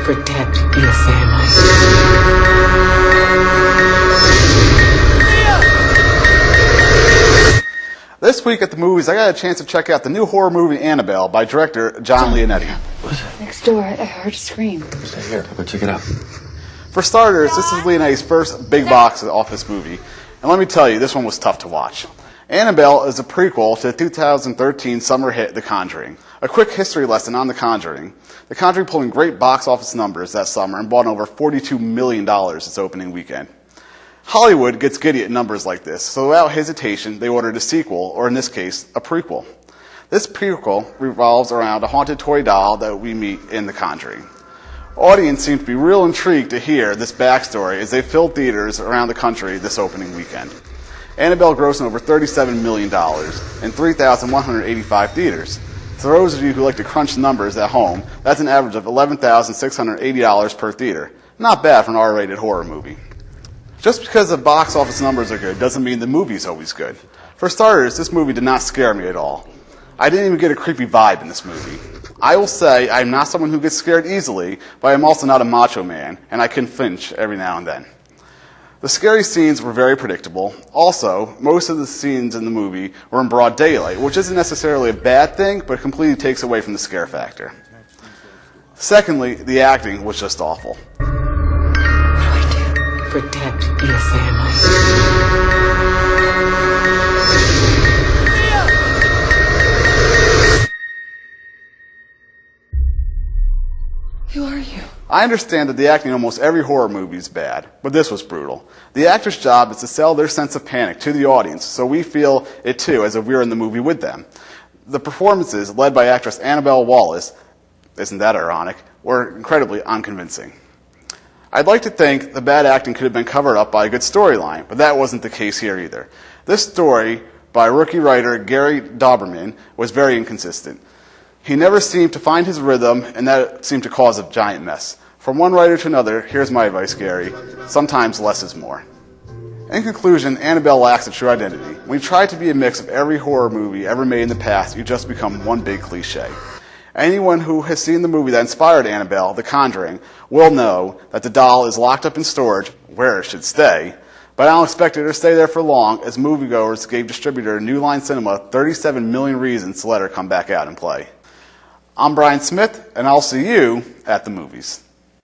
Protect your family. This week at the movies, I got a chance to check out the new horror movie Annabelle by director John Leonetti. What's that? Next door, I heard a scream. What's that here? I'll go check it out. For starters, this is Leonetti's first big box office movie. And let me tell you, this one was tough to watch. Annabelle is a prequel to the 2013 summer hit The Conjuring. A quick history lesson on The Conjuring. The Conjuring pulled in great box office numbers that summer and brought in over $42 million its opening weekend. Hollywood gets giddy at numbers like this, so without hesitation, they ordered a sequel, or in this case, a prequel. This prequel revolves around a haunted toy doll that we meet in The Conjuring. Audience seemed to be real intrigued to hear this backstory as they filled theaters around the country this opening weekend. Annabelle grossed over $37 million in 3,185 theaters. For those of you who like to crunch numbers at home, that's an average of $11,680 per theater. Not bad for an R-rated horror movie. Just because the box office numbers are good doesn't mean the movie's always good. For starters, this movie did not scare me at all. I didn't even get a creepy vibe in this movie. I will say I'm not someone who gets scared easily, but I'm also not a macho man, and I can flinch every now and then. The scary scenes were very predictable. Also, most of the scenes in the movie were in broad daylight, which isn't necessarily a bad thing, but completely takes away from the scare factor. Secondly, the acting was just awful. Protect your family. Who are you? I understand that the acting in almost every horror movie is bad, but this was brutal. The actor's job is to sell their sense of panic to the audience, so we feel it too as if we were in the movie with them. The performances, led by actress Annabelle Wallis, isn't that ironic, were incredibly unconvincing. I'd like to think the bad acting could have been covered up by a good storyline, but that wasn't the case here either. This story, by rookie writer Gary Dauberman, was very inconsistent. He never seemed to find his rhythm, and that seemed to cause a giant mess. From one writer to another, here's my advice, Gary. Sometimes less is more. In conclusion, Annabelle lacks a true identity. When you try to be a mix of every horror movie ever made in the past, you just become one big cliche. Anyone who has seen the movie that inspired Annabelle, The Conjuring, will know that the doll is locked up in storage, where it should stay, but I don't expect it to stay there for long, as moviegoers gave distributor New Line Cinema 37 million reasons to let her come back out and play. I'm Brian Smith, and I'll see you at the movies.